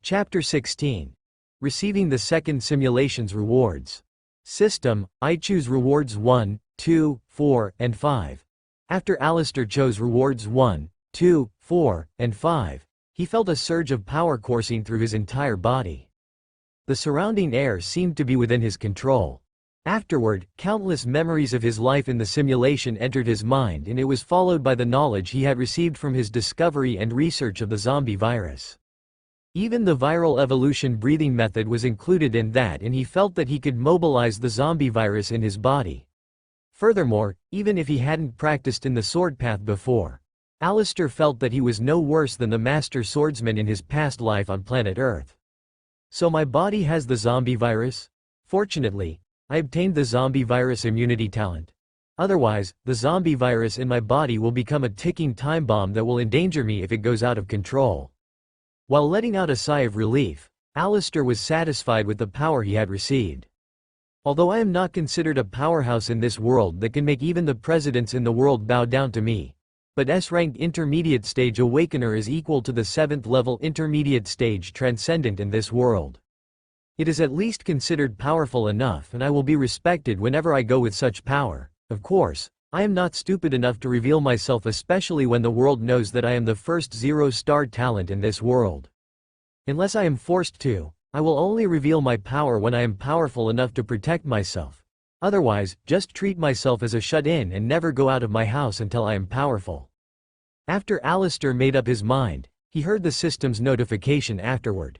Chapter 16. Receiving the second simulation's rewards. System, I choose rewards 1, 2, 4, and 5. After Alister chose rewards 1, 2, 4, and 5, he felt a surge of power coursing through his entire body. The surrounding air seemed to be within his control. Afterward, countless memories of his life in the simulation entered his mind, and it was followed by the knowledge he had received from his discovery and research of the zombie virus. Even the viral evolution breathing method was included in that, and he felt that he could mobilize the zombie virus in his body. Furthermore, even if he hadn't practiced in the sword path before, Alister felt that he was no worse than the master swordsman in his past life on planet Earth. So my body has the zombie virus? Fortunately, I obtained the zombie virus immunity talent. Otherwise, the zombie virus in my body will become a ticking time bomb that will endanger me if it goes out of control. While letting out a sigh of relief, Alister was satisfied with the power he had received. Although I am not considered a powerhouse in this world that can make even the presidents in the world bow down to me, but S-rank intermediate stage awakener is equal to the 7th level intermediate stage transcendent in this world. It is at least considered powerful enough, and I will be respected whenever I go with such power. Of course, I am not stupid enough to reveal myself, especially when the world knows that I am the first 0-star talent in this world. Unless I am forced to, I will only reveal my power when I am powerful enough to protect myself. Otherwise, just treat myself as a shut-in and never go out of my house until I am powerful. After Alister made up his mind, he heard the system's notification afterward.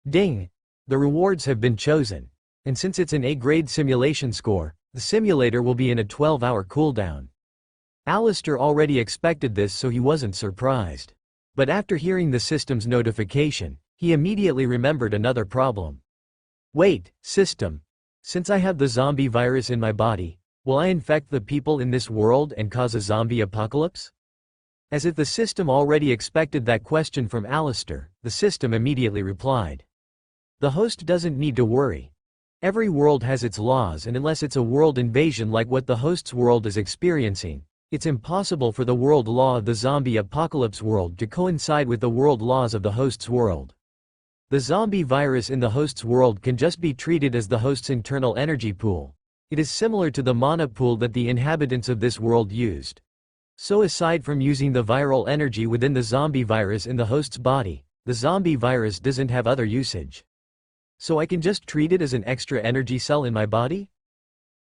Ding! The rewards have been chosen. And since it's an A-grade simulation score, the simulator will be in a 12-hour cooldown. Alister already expected this, so he wasn't surprised. But after hearing the system's notification, he immediately remembered another problem. Wait, system. Since I have the zombie virus in my body, will I infect the people in this world and cause a zombie apocalypse? As if the system already expected that question from Alister, the system immediately replied. The host doesn't need to worry. Every world has its laws, and unless it's a world invasion like what the host's world is experiencing, it's impossible for the world law of the zombie apocalypse world to coincide with the world laws of the host's world. The zombie virus in the host's world can just be treated as the host's internal energy pool. It is similar to the mana pool that the inhabitants of this world used. So aside from using the viral energy within the zombie virus in the host's body, the zombie virus doesn't have other usage. So I can just treat it as an extra energy cell in my body?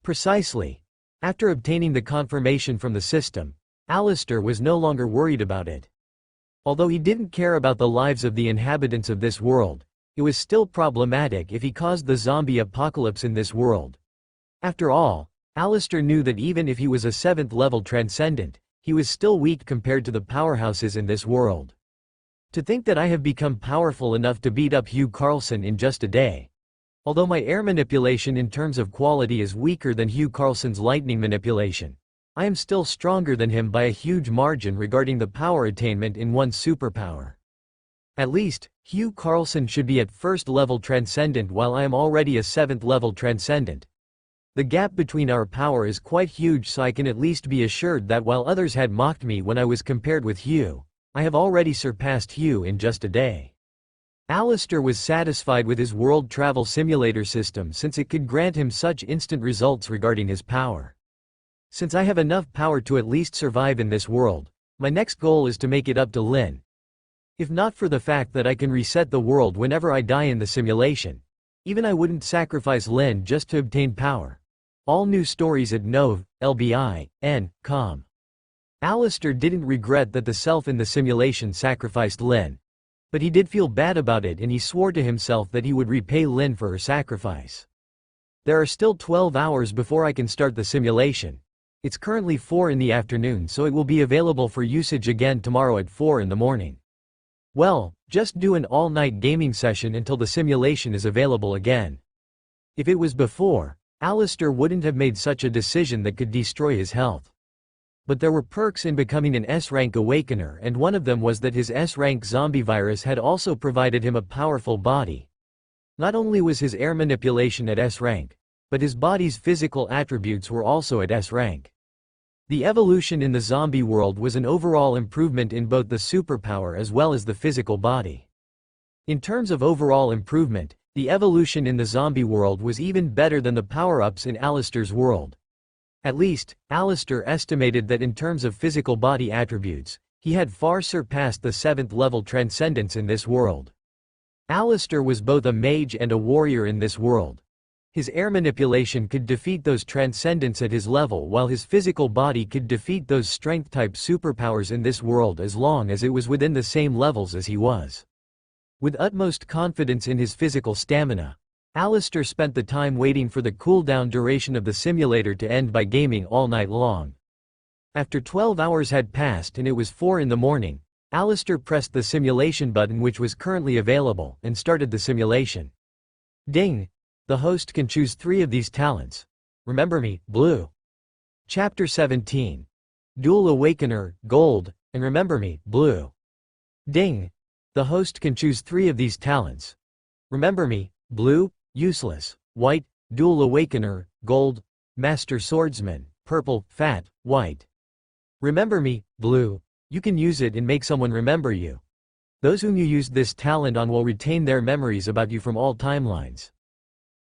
Precisely. After obtaining the confirmation from the system, Alister was no longer worried about it. Although he didn't care about the lives of the inhabitants of this world, it was still problematic if he caused the zombie apocalypse in this world. After all, Alister knew that even if he was a 7th level transcendent, he was still weak compared to the powerhouses in this world. To think that I have become powerful enough to beat up Hugh Carlson in just a day. Although my air manipulation in terms of quality is weaker than Hugh Carlson's lightning manipulation, I am still stronger than him by a huge margin regarding the power attainment in one superpower. At least, Hugh Carlson should be at 1st level transcendent while I am already a 7th level transcendent. The gap between our power is quite huge, so I can at least be assured that while others had mocked me when I was compared with Hugh, I have already surpassed Hugh in just a day. Alister was satisfied with his world travel simulator system since it could grant him such instant results regarding his power. Since I have enough power to at least survive in this world, my next goal is to make it up to Lynn. If not for the fact that I can reset the world whenever I die in the simulation, even I wouldn't sacrifice Lynn just to obtain power. All new stories at nov.lbi.com. Alister didn't regret that the self in the simulation sacrificed Lynn. But he did feel bad about it, and he swore to himself that he would repay Lynn for her sacrifice. There are still 12 hours before I can start the simulation. It's currently 4 in the afternoon, so it will be available for usage again tomorrow at 4 in the morning. Well, just do an all-night gaming session until the simulation is available again. If it was before, Alister wouldn't have made such a decision that could destroy his health. But there were perks in becoming an S-rank awakener, and one of them was that his S-rank zombie virus had also provided him a powerful body. Not only was his air manipulation at S-rank, but his body's physical attributes were also at S-rank. The evolution in the zombie world was an overall improvement in both the superpower as well as the physical body. In terms of overall improvement, the evolution in the zombie world was even better than the power-ups in Alister's world. At least, Alister estimated that in terms of physical body attributes, he had far surpassed the 7th level transcendence in this world. Alister was both a mage and a warrior in this world. His air manipulation could defeat those transcendents at his level, while his physical body could defeat those strength-type superpowers in this world as long as it was within the same levels as he was. With utmost confidence in his physical stamina, Alister spent the time waiting for the cooldown duration of the simulator to end by gaming all night long. After 12 hours had passed and it was 4 in the morning, Alister pressed the simulation button which was currently available and started the simulation. Ding! The host can choose 3 of these talents. Remember me, blue. Chapter 17. Dual Awakener, gold, and remember me, blue. Ding! The host can choose 3 of these talents. Remember me, blue, useless, white, Dual Awakener, gold, Master Swordsman, purple, fat, white. Remember me, blue. You can use it and make someone remember you. Those whom you used this talent on will retain their memories about you from all timelines.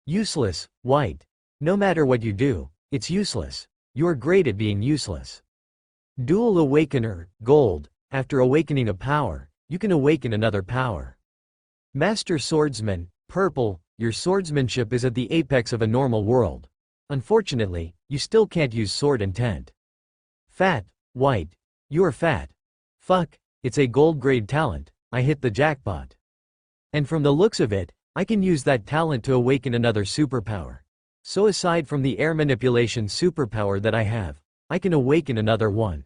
Useless, white. No matter what you do, it's useless. You are great at being useless. Dual Awakener, gold. After awakening a power, you can awaken another power. Master Swordsman, purple. Your swordsmanship is at the apex of a normal world. Unfortunately, you still can't use sword intent. Fat, white. You are fat. Fuck, it's a gold grade talent. I hit the jackpot. And from the looks of it, I can use that talent to awaken another superpower. So aside from the air manipulation superpower that I have, I can awaken another one.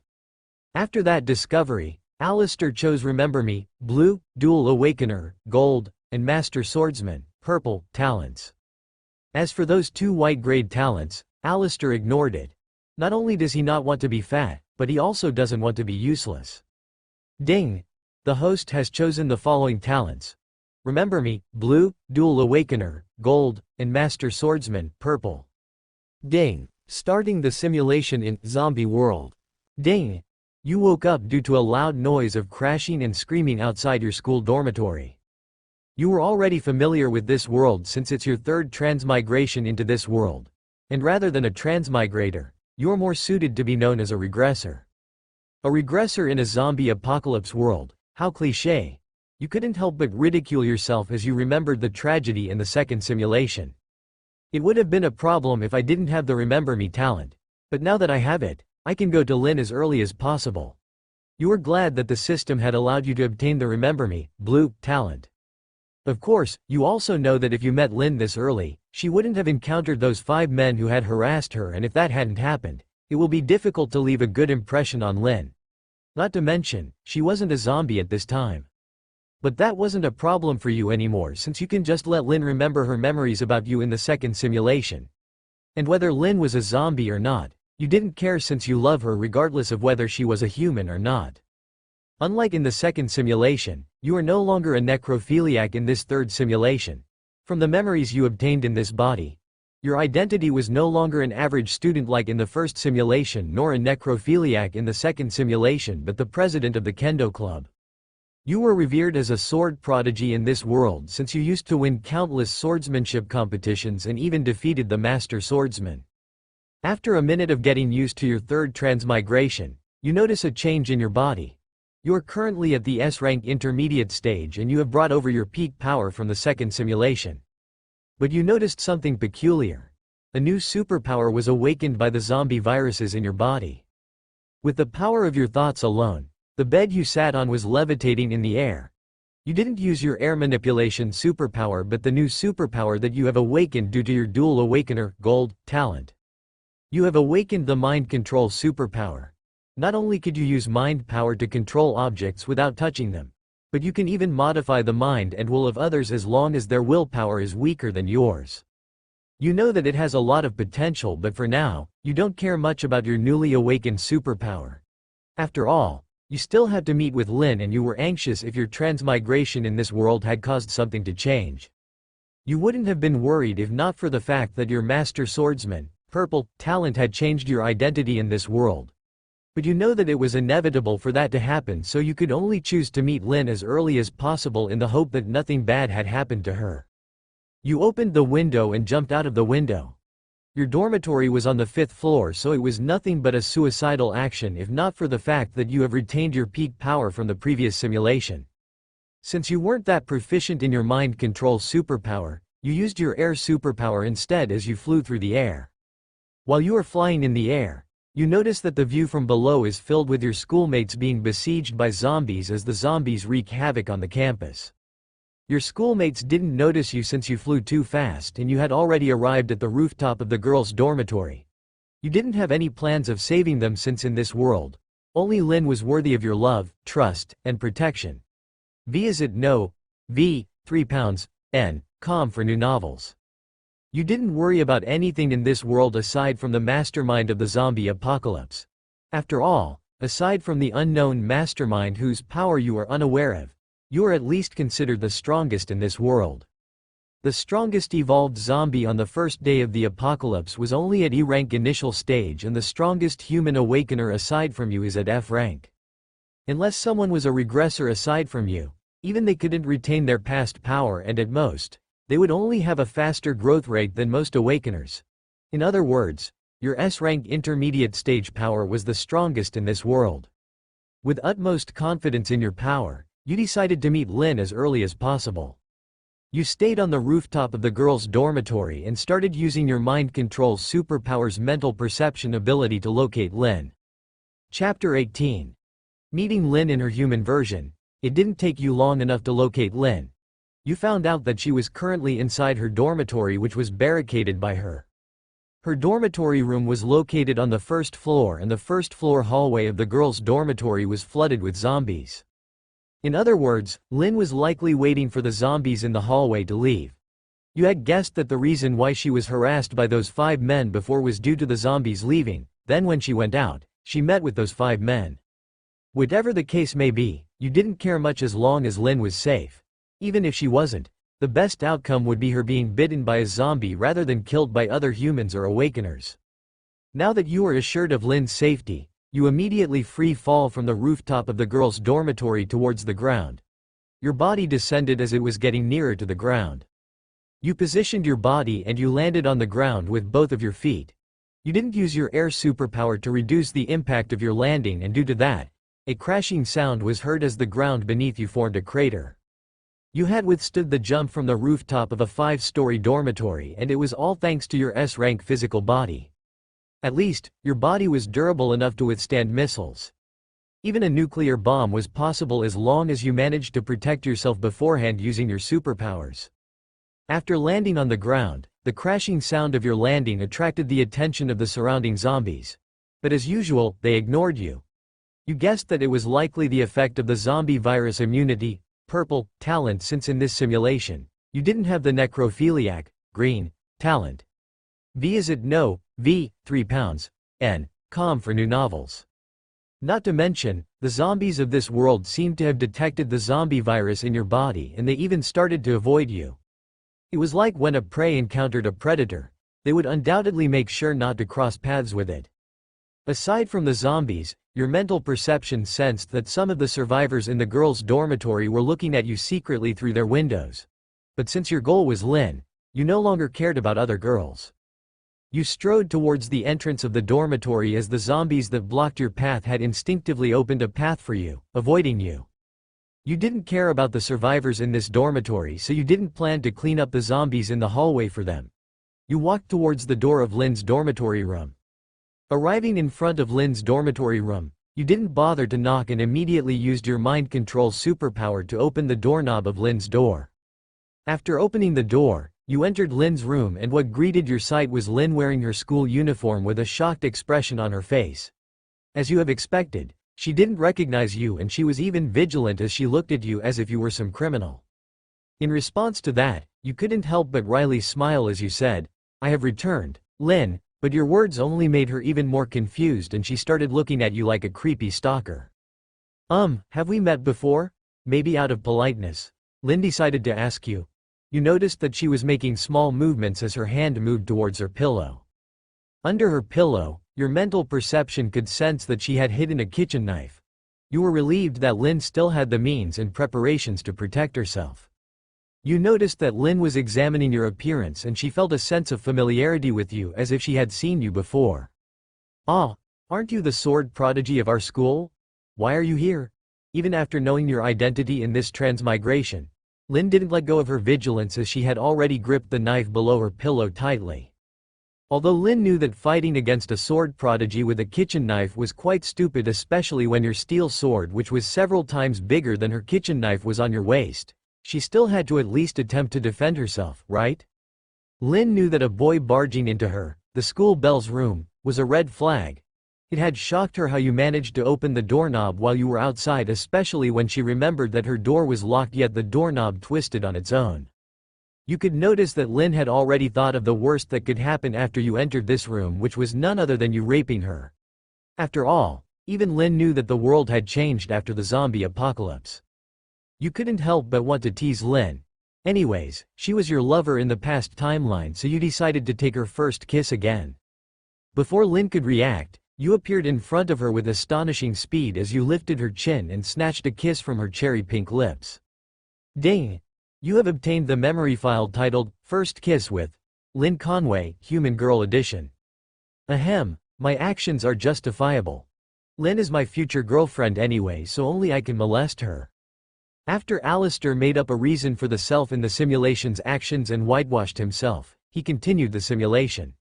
After that discovery, Alister chose Remember Me, blue, Dual Awakener, gold, and Master Swordsman, purple, talents. As for those 2 white grade talents, Alister ignored it. Not only does he not want to be fat, but he also doesn't want to be useless. Ding! The host has chosen the following talents. Remember Me, blue, Dual Awakener, gold, and Master Swordsman, purple. Ding! Starting the simulation in Zombie World. Ding! You woke up due to a loud noise of crashing and screaming outside your school dormitory. You were already familiar with this world since it's your 3rd transmigration into this world. And rather than a transmigrator, you're more suited to be known as a regressor. A regressor in a zombie apocalypse world, how cliché. You couldn't help but ridicule yourself as you remembered the tragedy in the 2nd simulation. It would have been a problem if I didn't have the Remember Me talent, but now that I have it, I can go to Lynn as early as possible. You were glad that the system had allowed you to obtain the Remember Me, blue, talent. Of course, you also know that if you met Lynn this early, she wouldn't have encountered those 5 men who had harassed her, and if that hadn't happened, it will be difficult to leave a good impression on Lynn. Not to mention, she wasn't a zombie at this time. But that wasn't a problem for you anymore since you can just let Lynn remember her memories about you in the 2nd simulation. And whether Lynn was a zombie or not, you didn't care since you love her regardless of whether she was a human or not. Unlike in the 2nd simulation, you are no longer a necrophiliac in this 3rd simulation. From the memories you obtained in this body, your identity was no longer an average student like in the 1st simulation nor a necrophiliac in the 2nd simulation but the president of the Kendo Club. You were revered as a sword prodigy in this world since you used to win countless swordsmanship competitions and even defeated the Master Swordsman. After a minute of getting used to your 3rd transmigration, you notice a change in your body. You are currently at the S-rank intermediate stage and you have brought over your peak power from the 2nd simulation. But you noticed something peculiar. A new superpower was awakened by the zombie viruses in your body. With the power of your thoughts alone, the bed you sat on was levitating in the air. You didn't use your air manipulation superpower but the new superpower that you have awakened due to your Dual Awakener, gold, talent. You have awakened the mind control superpower. Not only could you use mind power to control objects without touching them, but you can even modify the mind and will of others as long as their willpower is weaker than yours. You know that it has a lot of potential but for now, you don't care much about your newly awakened superpower. After all, you still had to meet with Lynn and you were anxious if your transmigration in this world had caused something to change. You wouldn't have been worried if not for the fact that your Master Swordsman, purple, talent had changed your identity in this world. But you know that it was inevitable for that to happen, so you could only choose to meet Lynn as early as possible in the hope that nothing bad had happened to her. You opened the window and jumped out of the window. Your dormitory was on the 5th floor, so it was nothing but a suicidal action if not for the fact that you have retained your peak power from the previous simulation. Since you weren't that proficient in your mind control superpower, you used your air superpower instead as you flew through the air. While you are flying in the air, you notice that the view from below is filled with your schoolmates being besieged by zombies as the zombies wreak havoc on the campus. Your schoolmates didn't notice you since you flew too fast and you had already arrived at the rooftop of the girls' dormitory. You didn't have any plans of saving them since in this world, only Lynn was worthy of your love, trust, and protection. V is it no, V, 3 pounds, N, com for new novels. You didn't worry about anything in this world aside from the mastermind of the zombie apocalypse. After all, aside from the unknown mastermind whose power you are unaware of, you are at least considered the strongest in this world. The strongest evolved zombie on the first day of the apocalypse was only at E rank initial stage, and the strongest human awakener aside from you is at F rank. Unless someone was a regressor aside from you, even they couldn't retain their past power, and at most, they would only have a faster growth rate than most awakeners. In other words, your S-rank intermediate stage power was the strongest in this world. With utmost confidence in your power, you decided to meet Lynn as early as possible. You stayed on the rooftop of the girls' dormitory and started using your mind control superpower's mental perception ability to locate Lynn. Chapter 18. Meeting Lynn in her human version. It didn't take you long enough to locate Lynn. You found out that she was currently inside her dormitory, which was barricaded by her. Her dormitory room was located on the 1st floor, and the 1st floor hallway of the girls' dormitory was flooded with zombies. In other words, Lynn was likely waiting for the zombies in the hallway to leave. You had guessed that the reason why she was harassed by those 5 men before was due to the zombies leaving, then when she went out, she met with those 5 men. Whatever the case may be, you didn't care much as long as Lynn was safe. Even if she wasn't, the best outcome would be her being bitten by a zombie rather than killed by other humans or awakeners. Now that you are assured of Lynn's safety, you immediately free fall from the rooftop of the girls' dormitory towards the ground. Your body descended as it was getting nearer to the ground. You positioned your body and you landed on the ground with both of your feet. You didn't use your air superpower to reduce the impact of your landing, and due to that, a crashing sound was heard as the ground beneath you formed a crater. You had withstood the jump from the rooftop of a 5-story dormitory, and it was all thanks to your S-rank physical body. At least, your body was durable enough to withstand missiles. Even a nuclear bomb was possible as long as you managed to protect yourself beforehand using your superpowers. After landing on the ground, the crashing sound of your landing attracted the attention of the surrounding zombies. But as usual, they ignored you. You guessed that it was likely the effect of the zombie virus immunity, purple, talent, since in this simulation, you didn't have the necrophiliac, green, talent. V is it no, V, 3 pounds, N, com for new novels. Not to mention, the zombies of this world seemed to have detected the zombie virus in your body, and they even started to avoid you. It was like when a prey encountered a predator, they would undoubtedly make sure not to cross paths with it. Aside from the zombies, your mental perception sensed that some of the survivors in the girls' dormitory were looking at you secretly through their windows. But since your goal was Lynn, you no longer cared about other girls. You strode towards the entrance of the dormitory as the zombies that blocked your path had instinctively opened a path for you, avoiding you. You didn't care about the survivors in this dormitory, so you didn't plan to clean up the zombies in the hallway for them. You walked towards the door of Lynn's dormitory room. Arriving in front of Lynn's dormitory room, you didn't bother to knock and immediately used your mind control superpower to open the doorknob of Lynn's door. After opening the door, you entered Lynn's room, and what greeted your sight was Lynn wearing her school uniform with a shocked expression on her face. As you have expected, she didn't recognize you, and she was even vigilant as she looked at you as if you were some criminal. In response to that, you couldn't help but wryly smile as you said, "I have returned, Lynn," but your words only made her even more confused, and she started looking at you like a creepy stalker. Have we met before?" Maybe out of politeness, Lynn decided to ask you. You noticed that she was making small movements as her hand moved towards her pillow. Under her pillow, your mental perception could sense that she had hidden a kitchen knife. You were relieved that Lynn still had the means and preparations to protect herself. You noticed that Lynn was examining your appearance and she felt a sense of familiarity with you as if she had seen you before. "Ah, aren't you the sword prodigy of our school? Why are you here?" Even after knowing your identity in this transmigration, Lynn didn't let go of her vigilance as she had already gripped the knife below her pillow tightly. Although Lynn knew that fighting against a sword prodigy with a kitchen knife was quite stupid, especially when your steel sword, which was several times bigger than her kitchen knife, was on your waist, she still had to at least attempt to defend herself, right? Lynn knew that a boy barging into the school bell's room, was a red flag. It had shocked her how you managed to open the doorknob while you were outside, especially when she remembered that her door was locked yet the doorknob twisted on its own. You could notice that Lynn had already thought of the worst that could happen after you entered this room, which was none other than you raping her. After all, even Lynn knew that the world had changed after the zombie apocalypse. You couldn't help but want to tease Lynn. Anyways, she was your lover in the past timeline, so you decided to take her first kiss again. Before Lynn could react, you appeared in front of her with astonishing speed as you lifted her chin and snatched a kiss from her cherry-pink lips. Ding! You have obtained the memory file titled, First Kiss with Lynn Conway, Human Girl Edition. Ahem, my actions are justifiable. Lynn is my future girlfriend anyway, so only I can molest her. After Alister made up a reason for the self in the simulation's actions and whitewashed himself, he continued the simulation.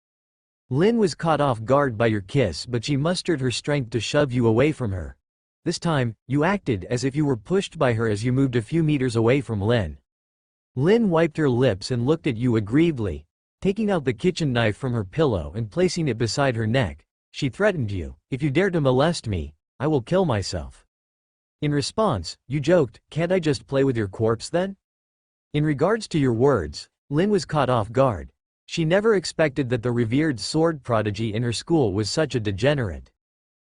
Lynn was caught off guard by your kiss, but she mustered her strength to shove you away from her. This time, you acted as if you were pushed by her as you moved a few meters away from Lynn. Lynn wiped her lips and looked at you aggrievedly. Taking out the kitchen knife from her pillow and placing it beside her neck, she threatened you, "If you dare to molest me, I will kill myself." In response, you joked, "Can't I just play with your corpse then?" In regards to your words, Lynn was caught off guard. She never expected that the revered sword prodigy in her school was such a degenerate.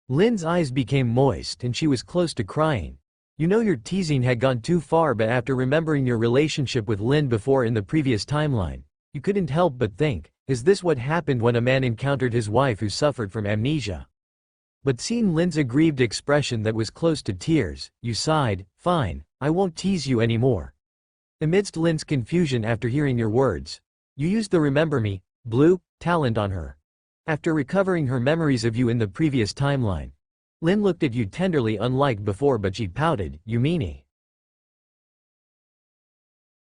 Lynn's eyes became moist and she was close to crying. You know your teasing had gone too far, but after remembering your relationship with Lynn before in the previous timeline, you couldn't help but think, is this what happened when a man encountered his wife who suffered from amnesia? But seeing Lynn's aggrieved expression that was close to tears, you sighed, "Fine, I won't tease you anymore." Amidst Lynn's confusion after hearing your words, you used the Remember Me, blue, talent on her. After recovering her memories of you in the previous timeline, Lynn looked at you tenderly unlike before, but she pouted, "You meanie.